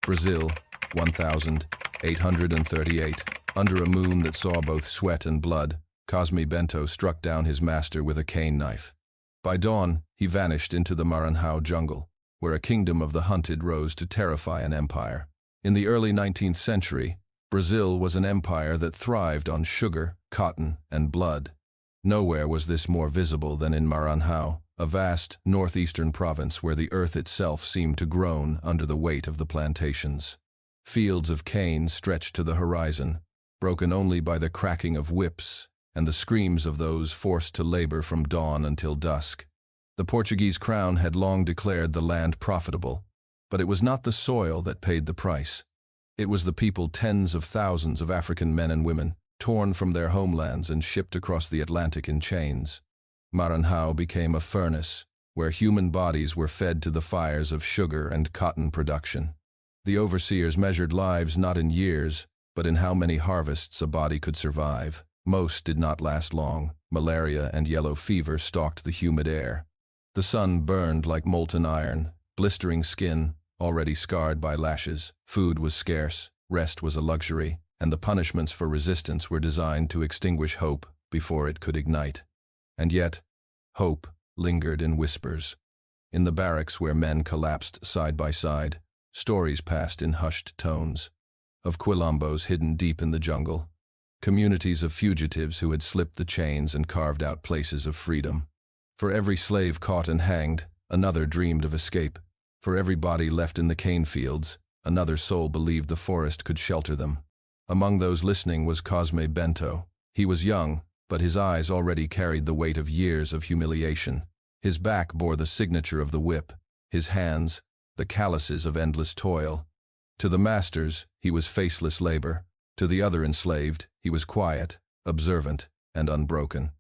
Brazil, 1838. Under a moon that saw both sweat and blood, Cosme Bento struck down his master with a cane knife. By dawn, he vanished into the Maranhão jungle, where a kingdom of the hunted rose to terrify an empire. In the early 19th century, Brazil was an empire that thrived on sugar, cotton, and blood. Nowhere was this more visible than in Maranhão, a vast northeastern province where the earth itself seemed to groan under the weight of the plantations. Fields of cane stretched to the horizon, broken only by the cracking of whips and the screams of those forced to labor from dawn until dusk. The Portuguese crown had long declared the land profitable, but it was not the soil that paid the price. It was the people, tens of thousands of African men and women, torn from their homelands and shipped across the Atlantic in chains. Maranhão became a furnace, where human bodies were fed to the fires of sugar and cotton production. The overseers measured lives not in years, but in how many harvests a body could survive. Most did not last long. Malaria and yellow fever stalked the humid air. The sun burned like molten iron, blistering skin, already scarred by lashes. Food was scarce, rest was a luxury, and the punishments for resistance were designed to extinguish hope before it could ignite. And yet, hope lingered in whispers. In the barracks where men collapsed side by side, stories passed in hushed tones. Of quilombos hidden deep in the jungle, communities of fugitives who had slipped the chains and carved out places of freedom. For every slave caught and hanged, another dreamed of escape. For every body left in the cane fields, another soul believed the forest could shelter them. Among those listening was Cosme Bento. He was young, but his eyes already carried the weight of years of humiliation. His back bore the signature of the whip, his hands, the calluses of endless toil. To the masters, he was faceless labor. To the other enslaved, he was quiet, observant, and unbroken.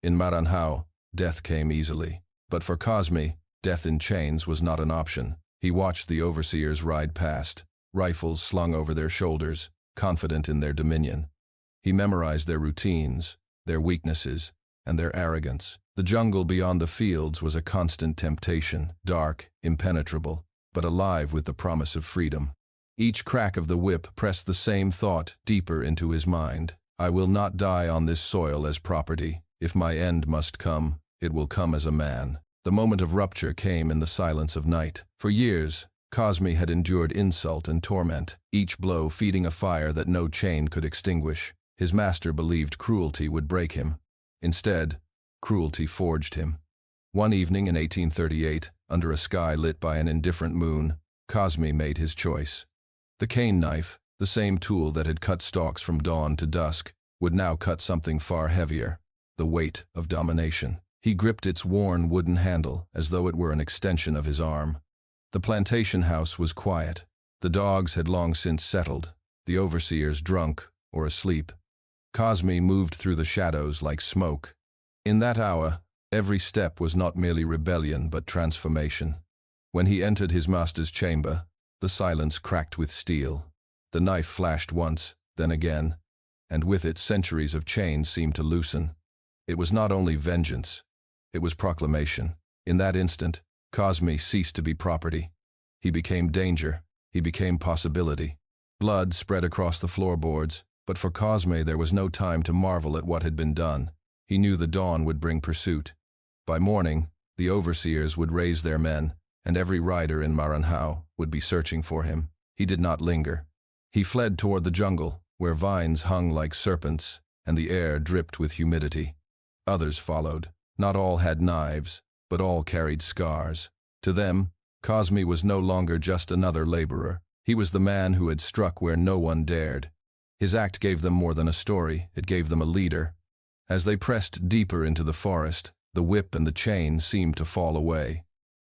In Maranhão, death came easily. But for Cosme, death in chains was not an option. He watched the overseers ride past, rifles slung over their shoulders, confident in their dominion. He memorized their routines, their weaknesses, and their arrogance. The jungle beyond the fields was a constant temptation, dark, impenetrable, but alive with the promise of freedom. Each crack of the whip pressed the same thought deeper into his mind. I will not die on this soil as property. If my end must come, it will come as a man. The moment of rupture came in the silence of night. For years, Cosme had endured insult and torment, each blow feeding a fire that no chain could extinguish. His master believed cruelty would break him. Instead, cruelty forged him. One evening in 1838, under a sky lit by an indifferent moon, Cosme made his choice. The cane knife, the same tool that had cut stalks from dawn to dusk, would now cut something far heavier, the weight of domination. He gripped its worn wooden handle as though it were an extension of his arm. The plantation house was quiet. The dogs had long since settled, the overseers drunk or asleep. Cosme moved through the shadows like smoke. In that hour, every step was not merely rebellion but transformation. When he entered his master's chamber, the silence cracked with steel. The knife flashed once, then again, and with it centuries of chains seemed to loosen. It was not only vengeance, it was proclamation. In that instant, Cosme ceased to be property. He became danger, he became possibility. Blood spread across the floorboards, but for Cosme there was no time to marvel at what had been done. He knew the dawn would bring pursuit. By morning, the overseers would raise their men, and every rider in Maranhão would be searching for him. He did not linger. He fled toward the jungle, where vines hung like serpents, and the air dripped with humidity. Others followed. Not all had knives, but all carried scars. To them, Cosme was no longer just another laborer. He was the man who had struck where no one dared. His act gave them more than a story, it gave them a leader. As they pressed deeper into the forest, the whip and the chain seemed to fall away.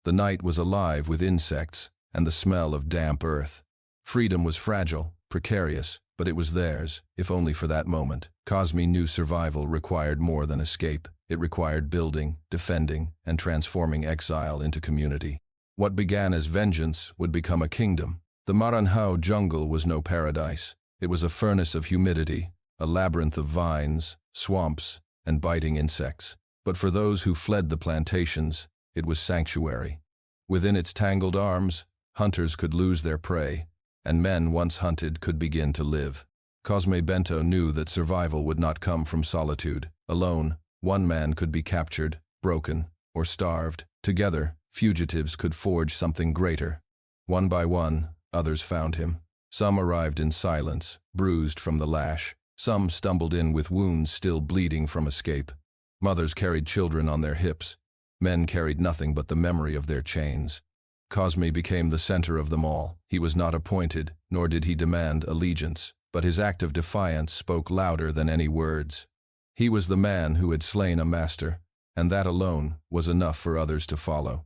The night was alive with insects and the smell of damp earth. Freedom was fragile, precarious, but it was theirs, if only for that moment. Cosme knew survival required more than escape. It required building, defending, and transforming exile into community. What began as vengeance would become a kingdom. The Maranhão jungle was no paradise. It was a furnace of humidity, a labyrinth of vines, swamps, and biting insects. But for those who fled the plantations, it was sanctuary. Within its tangled arms, hunters could lose their prey, and men once hunted could begin to live. Cosme Bento knew that survival would not come from solitude. Alone, one man could be captured, broken, or starved. Together, fugitives could forge something greater. One by one, others found him. Some arrived in silence, bruised from the lash. Some stumbled in with wounds still bleeding from escape. Mothers carried children on their hips. Men carried nothing but the memory of their chains. Cosme became the center of them all. He was not appointed, nor did he demand allegiance, but his act of defiance spoke louder than any words. He was the man who had slain a master, and that alone was enough for others to follow.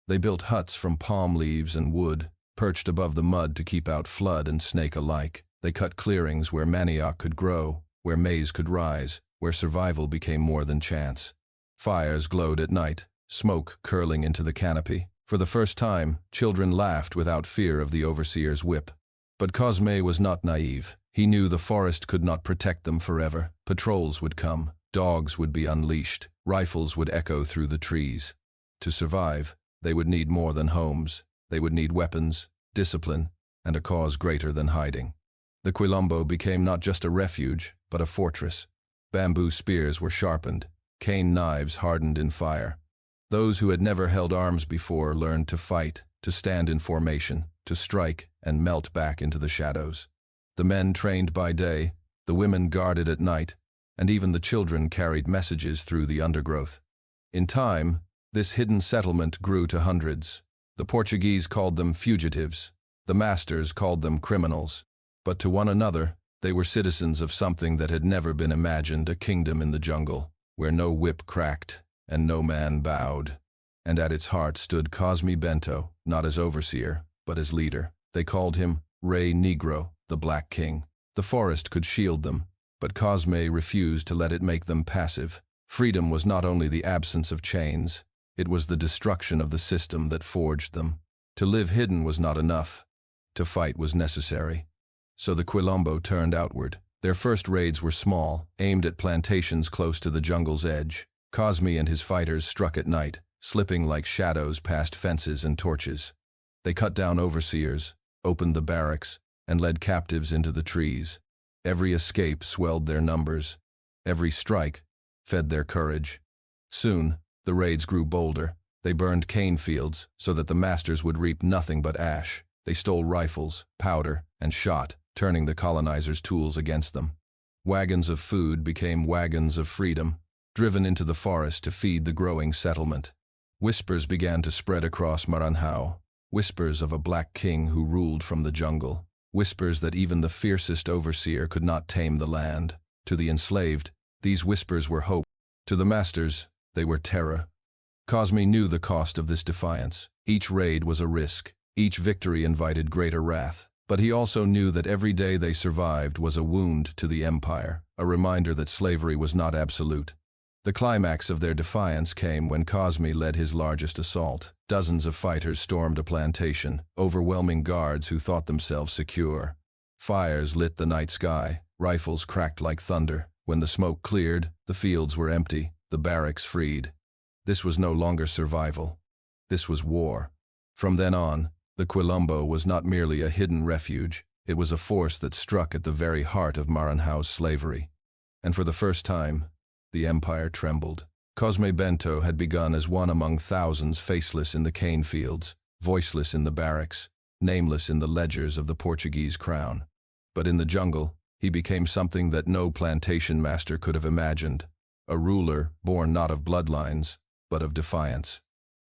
They built huts from palm leaves and wood, perched above the mud to keep out flood and snake alike. They cut clearings where manioc could grow, where maize could rise, where survival became more than chance. Fires glowed at night, smoke curling into the canopy. For the first time, children laughed without fear of the overseer's whip. But Cosme was not naive. He knew the forest could not protect them forever. Patrols would come, dogs would be unleashed, rifles would echo through the trees. To survive, they would need more than homes. They would need weapons, discipline, and a cause greater than hiding. The quilombo became not just a refuge, but a fortress. Bamboo spears were sharpened, cane knives hardened in fire. Those who had never held arms before learned to fight, to stand in formation, to strike and melt back into the shadows. The men trained by day, the women guarded at night, and even the children carried messages through the undergrowth. In time, this hidden settlement grew to hundreds. The Portuguese called them fugitives. The masters called them criminals. But to one another, they were citizens of something that had never been imagined, a kingdom in the jungle, where no whip cracked and no man bowed. And at its heart stood Cosme Bento, not as overseer, but as leader. They called him Rey Negro, the Black King. The forest could shield them, but Cosme refused to let it make them passive. Freedom was not only the absence of chains, it was the destruction of the system that forged them. To live hidden was not enough. To fight was necessary. So the quilombo turned outward. Their first raids were small, aimed at plantations close to the jungle's edge. Cosme and his fighters struck at night, slipping like shadows past fences and torches. They cut down overseers, opened the barracks, and led captives into the trees. Every escape swelled their numbers. Every strike fed their courage. Soon, the raids grew bolder. They burned cane fields so that the masters would reap nothing but ash. They stole rifles, powder, and shot, turning the colonizers' tools against them. Wagons of food became wagons of freedom, driven into the forest to feed the growing settlement. Whispers began to spread across Maranhão, whispers of a black king who ruled from the jungle, whispers that even the fiercest overseer could not tame the land. To the enslaved, these whispers were hope. To the masters, they were terror. Cosme knew the cost of this defiance. Each raid was a risk. Each victory invited greater wrath. But he also knew that every day they survived was a wound to the empire, a reminder that slavery was not absolute. The climax of their defiance came when Cosme led his largest assault. Dozens of fighters stormed a plantation, overwhelming guards who thought themselves secure. Fires lit the night sky, rifles cracked like thunder. When the smoke cleared, the fields were empty, the barracks freed. This was no longer survival. This was war. From then on, the quilombo was not merely a hidden refuge, it was a force that struck at the very heart of Maranhão's slavery. And for the first time, the empire trembled. Cosme Bento had begun as one among thousands faceless in the cane fields, voiceless in the barracks, nameless in the ledgers of the Portuguese crown. But in the jungle, he became something that no plantation master could have imagined, a ruler born not of bloodlines, but of defiance.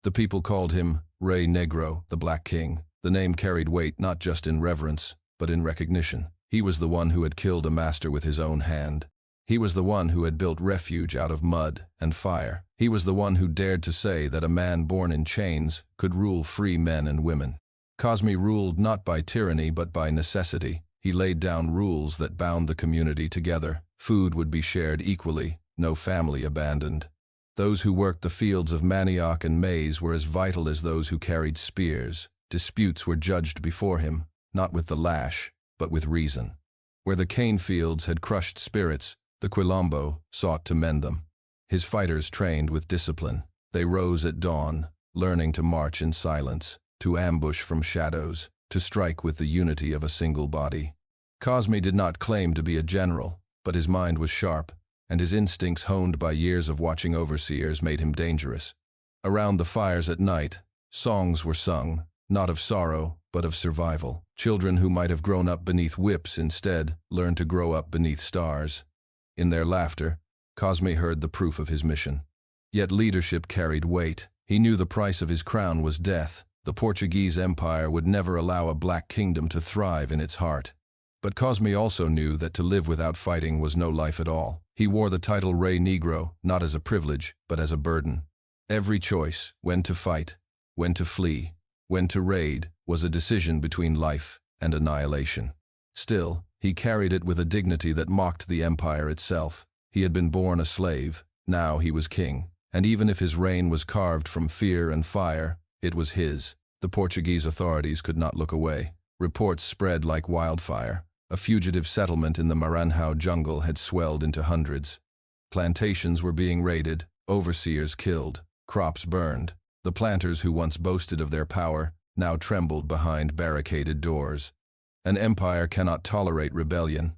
The people called him Rey Negro, the Black King. The name carried weight not just in reverence, but in recognition. He was the one who had killed a master with his own hand. He was the one who had built refuge out of mud and fire. He was the one who dared to say that a man born in chains could rule free men and women. Cosme ruled not by tyranny but by necessity. He laid down rules that bound the community together. Food would be shared equally, no family abandoned. Those who worked the fields of manioc and maize were as vital as those who carried spears. Disputes were judged before him, not with the lash, but with reason. Where the cane fields had crushed spirits, the quilombo sought to mend them. His fighters trained with discipline. They rose at dawn, learning to march in silence, to ambush from shadows, to strike with the unity of a single body. Cosme did not claim to be a general, but his mind was sharp, and his instincts honed by years of watching overseers made him dangerous. Around the fires at night, songs were sung, not of sorrow, but of survival. Children who might have grown up beneath whips instead learned to grow up beneath stars. In their laughter, Cosme heard the proof of his mission. Yet leadership carried weight. He knew the price of his crown was death. The Portuguese Empire would never allow a black kingdom to thrive in its heart. But Cosme also knew that to live without fighting was no life at all. He wore the title Rey Negro, not as a privilege, but as a burden. Every choice, when to fight, when to flee, when to raid, was a decision between life and annihilation. Still, he carried it with a dignity that mocked the empire itself. He had been born a slave, now he was king, and even if his reign was carved from fear and fire, it was his. The Portuguese authorities could not look away. Reports spread like wildfire. A fugitive settlement in the Maranhão jungle had swelled into hundreds. Plantations were being raided, overseers killed, crops burned. The planters who once boasted of their power now trembled behind barricaded doors. An empire cannot tolerate rebellion,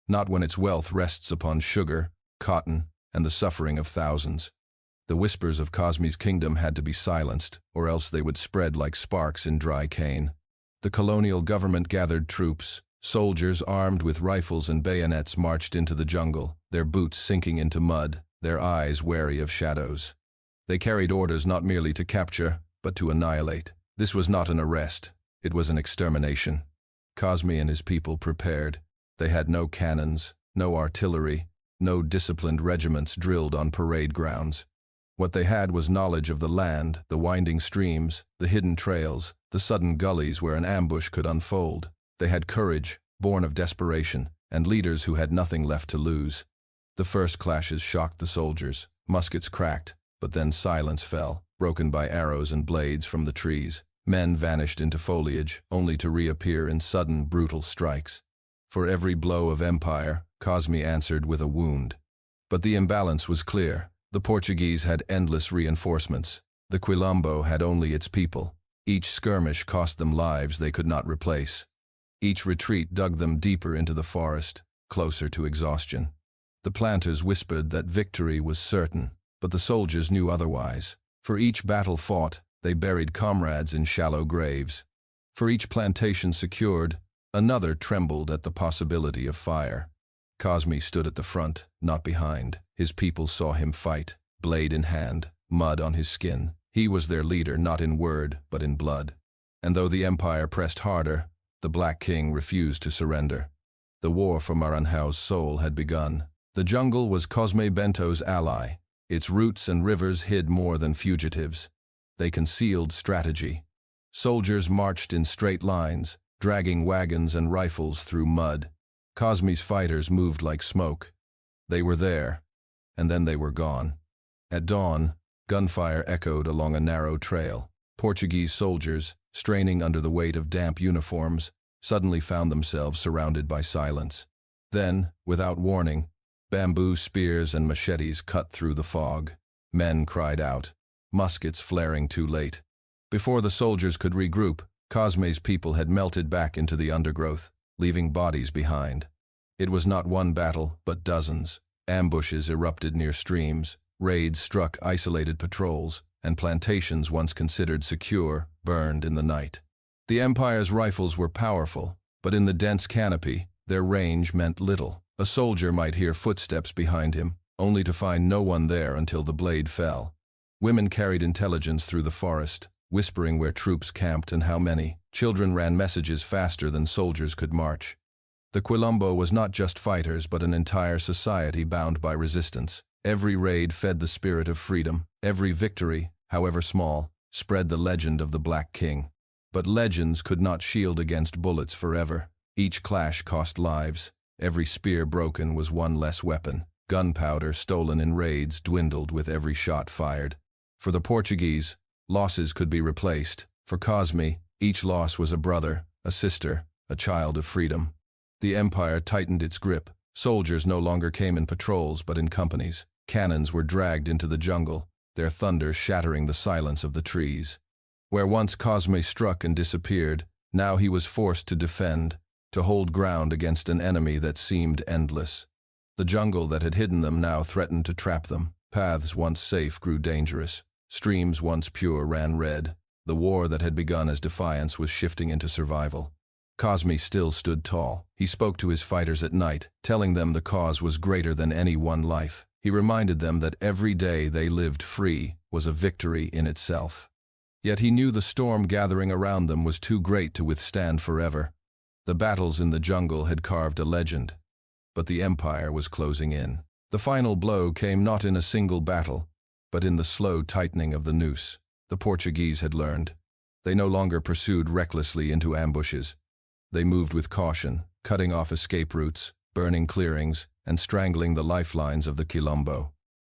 not when its wealth rests upon sugar, cotton, and the suffering of thousands. The whispers of Cosme's kingdom had to be silenced, or else they would spread like sparks in dry cane. The colonial government gathered troops. Soldiers armed with rifles and bayonets marched into the jungle, their boots sinking into mud, their eyes wary of shadows. They carried orders not merely to capture, but to annihilate. This was not an arrest, it was an extermination. Cosme and his people prepared. They had no cannons, no artillery, no disciplined regiments drilled on parade grounds. What they had was knowledge of the land, the winding streams, the hidden trails, the sudden gullies where an ambush could unfold. They had courage, born of desperation, and leaders who had nothing left to lose. The first clashes shocked the soldiers. Muskets cracked, but then silence fell, broken by arrows and blades from the trees. Men vanished into foliage, only to reappear in sudden, brutal strikes. For every blow of empire, Cosme answered with a wound. But the imbalance was clear. The Portuguese had endless reinforcements. The quilombo had only its people. Each skirmish cost them lives they could not replace. Each retreat dug them deeper into the forest, closer to exhaustion. The planters whispered that victory was certain, but the soldiers knew otherwise. For each battle fought, they buried comrades in shallow graves. For each plantation secured, another trembled at the possibility of fire. Cosme stood at the front, not behind. His people saw him fight, blade in hand, mud on his skin. He was their leader, not in word, but in blood. And though the empire pressed harder, the Black King refused to surrender. The war for Maranhão's soul had begun. The jungle was Cosme Bento's ally. Its roots and rivers hid more than fugitives. They concealed strategy. Soldiers marched in straight lines, dragging wagons and rifles through mud. Cosme's fighters moved like smoke. They were there, and then they were gone. At dawn, gunfire echoed along a narrow trail. Portuguese soldiers, straining under the weight of damp uniforms, suddenly found themselves surrounded by silence. Then, without warning, bamboo spears and machetes cut through the fog. Men cried out, muskets flaring too late. Before the soldiers could regroup, Cosme's people had melted back into the undergrowth, leaving bodies behind. It was not one battle, but dozens. Ambushes erupted near streams, raids struck isolated patrols, and plantations once considered secure burned in the night. The Empire's rifles were powerful, but in the dense canopy, their range meant little. A soldier might hear footsteps behind him, only to find no one there until the blade fell. Women carried intelligence through the forest, whispering where troops camped and how many. Children ran messages faster than soldiers could march. The quilombo was not just fighters, but an entire society bound by resistance. Every raid fed the spirit of freedom. Every victory, however small, spread the legend of the Black King. But legends could not shield against bullets forever. Each clash cost lives. Every spear broken was one less weapon. Gunpowder stolen in raids dwindled with every shot fired. For the Portuguese, losses could be replaced. For Cosme, each loss was a brother, a sister, a child of freedom. The empire tightened its grip. Soldiers no longer came in patrols but in companies. Cannons were dragged into the jungle, their thunder shattering the silence of the trees. Where once Cosme struck and disappeared, Now he was forced to defend, to hold ground against an enemy that seemed endless. The jungle that had hidden them now threatened to trap them. Paths once safe grew dangerous. Streams once pure ran red. The war that had begun as defiance was shifting into survival. Cosme still stood tall. He spoke to his fighters at night, telling them the cause was greater than any one life. He reminded them that every day they lived free was a victory in itself. Yet he knew the storm gathering around them was too great to withstand forever. The battles in the jungle had carved a legend, but the empire was closing in. The final blow came not in a single battle, but in the slow tightening of the noose. The Portuguese had learned. They no longer pursued recklessly into ambushes. They moved with caution, cutting off escape routes, burning clearings, and strangling the lifelines of the quilombo.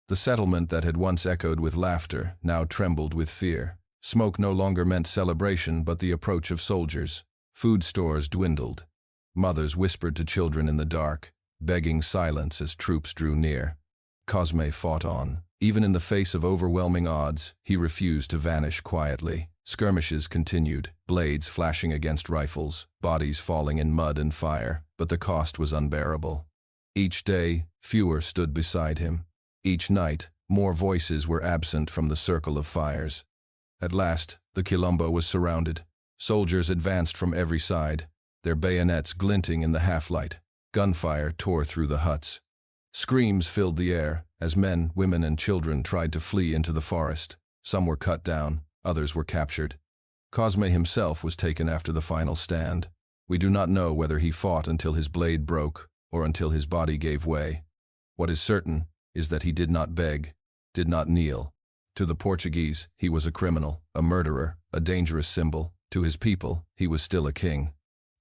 The settlement that had once echoed with laughter now trembled with fear. Smoke no longer meant celebration but the approach of soldiers. Food stores dwindled. Mothers whispered to children in the dark, begging silence as troops drew near. Cosme fought on. Even in the face of overwhelming odds, he refused to vanish quietly. Skirmishes continued, blades flashing against rifles, bodies falling in mud and fire, but the cost was unbearable. Each day, fewer stood beside him. Each night, more voices were absent from the circle of fires. At last, the quilombo was surrounded. Soldiers advanced from every side, their bayonets glinting in the half-light. Gunfire tore through the huts. Screams filled the air as men, women, and children tried to flee into the forest. Some were cut down, others were captured. Cosme himself was taken after the final stand. We do not know whether he fought until his blade broke or until his body gave way. What is certain is that he did not beg, did not kneel. To the Portuguese, he was a criminal, a murderer, a dangerous symbol. To his people, he was still a king.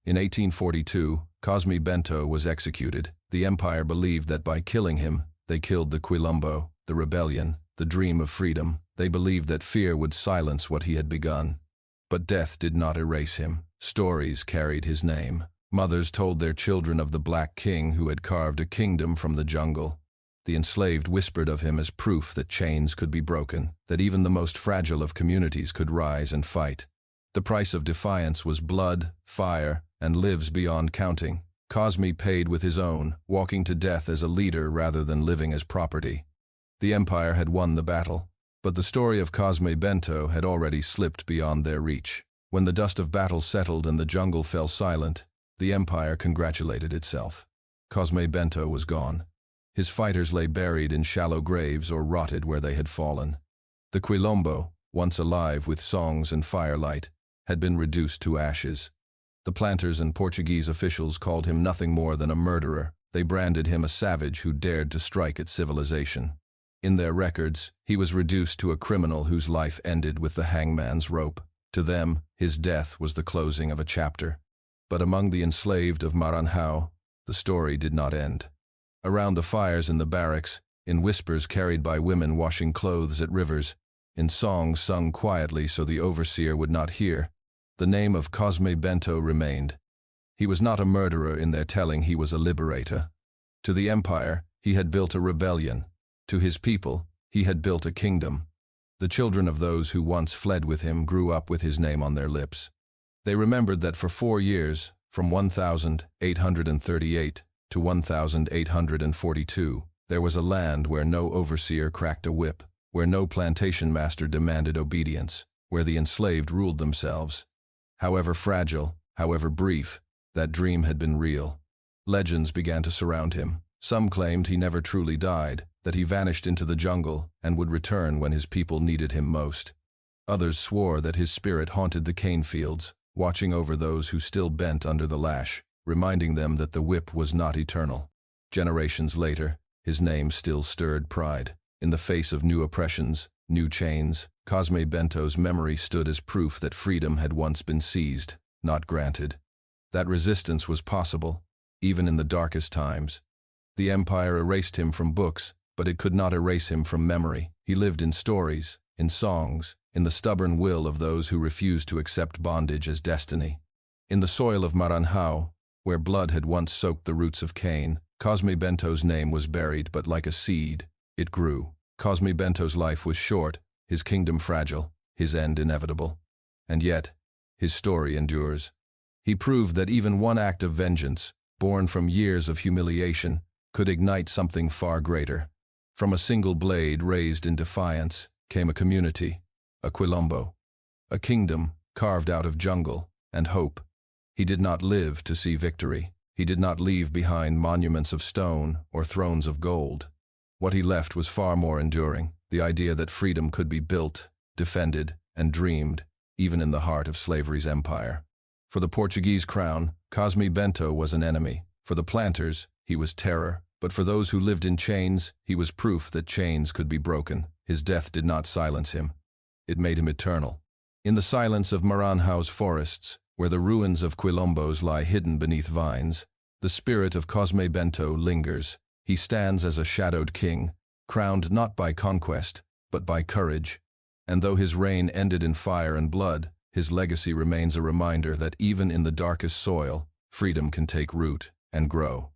In 1842, Cosme Bento was executed. The empire believed that by killing him, they killed the quilombo, the rebellion, the dream of freedom. They believed that fear would silence what he had begun. But death did not erase him. Stories carried his name. Mothers told their children of the Black King who had carved a kingdom from the jungle. The enslaved whispered of him as proof that chains could be broken, that even the most fragile of communities could rise and fight. The price of defiance was blood, fire, and lives beyond counting. Cosme paid with his own, walking to death as a leader rather than living as property. The empire had won the battle, but the story of Cosme Bento had already slipped beyond their reach. When the dust of battle settled and the jungle fell silent, the empire congratulated itself. Cosme Bento was gone. His fighters lay buried in shallow graves or rotted where they had fallen. The quilombo, once alive with songs and firelight, had been reduced to ashes. The planters and Portuguese officials called him nothing more than a murderer. They branded him a savage who dared to strike at civilization. In their records, he was reduced to a criminal whose life ended with the hangman's rope. To them, his death was the closing of a chapter. But among the enslaved of Maranhão, the story did not end. Around the fires in the barracks, in whispers carried by women washing clothes at rivers, in songs sung quietly so the overseer would not hear, the name of Cosme Bento remained. He was not a murderer in their telling, he was a liberator. To the empire, he had built a rebellion. To his people, he had built a kingdom. The children of those who once fled with him grew up with his name on their lips. They remembered that for 4 years, from 1838 to 1842, there was a land where no overseer cracked a whip, where no plantation master demanded obedience, where the enslaved ruled themselves. However fragile, however brief, that dream had been real. Legends began to surround him. Some claimed he never truly died, that he vanished into the jungle and would return when his people needed him most. Others swore that his spirit haunted the cane fields, watching over those who still bent under the lash, reminding them that the whip was not eternal. Generations later, his name still stirred pride. In the face of new oppressions, new chains, Cosme Bento's memory stood as proof that freedom had once been seized, not granted. That resistance was possible, even in the darkest times. The empire erased him from books, but it could not erase him from memory. He lived in stories, in songs, in the stubborn will of those who refused to accept bondage as destiny. In the soil of Maranhão, where blood had once soaked the roots of cane, Cosme Bento's name was buried, but like a seed, it grew. Cosme Bento's life was short, his kingdom fragile, his end inevitable. And yet, his story endures. He proved that even one act of vengeance, born from years of humiliation, could ignite something far greater. From a single blade raised in defiance came a community, a quilombo, a kingdom carved out of jungle and hope. He did not live to see victory. He did not leave behind monuments of stone or thrones of gold. What he left was far more enduring, the idea that freedom could be built, defended, and dreamed, even in the heart of slavery's empire. For the Portuguese crown, Cosme Bento was an enemy. For the planters, he was terror. But for those who lived in chains, he was proof that chains could be broken. His death did not silence him. It made him eternal. In the silence of Maranhão's forests, where the ruins of quilombos lie hidden beneath vines, the spirit of Cosme Bento lingers. He stands as a shadowed king, crowned not by conquest, but by courage. And though his reign ended in fire and blood, his legacy remains a reminder that even in the darkest soil, freedom can take root and grow.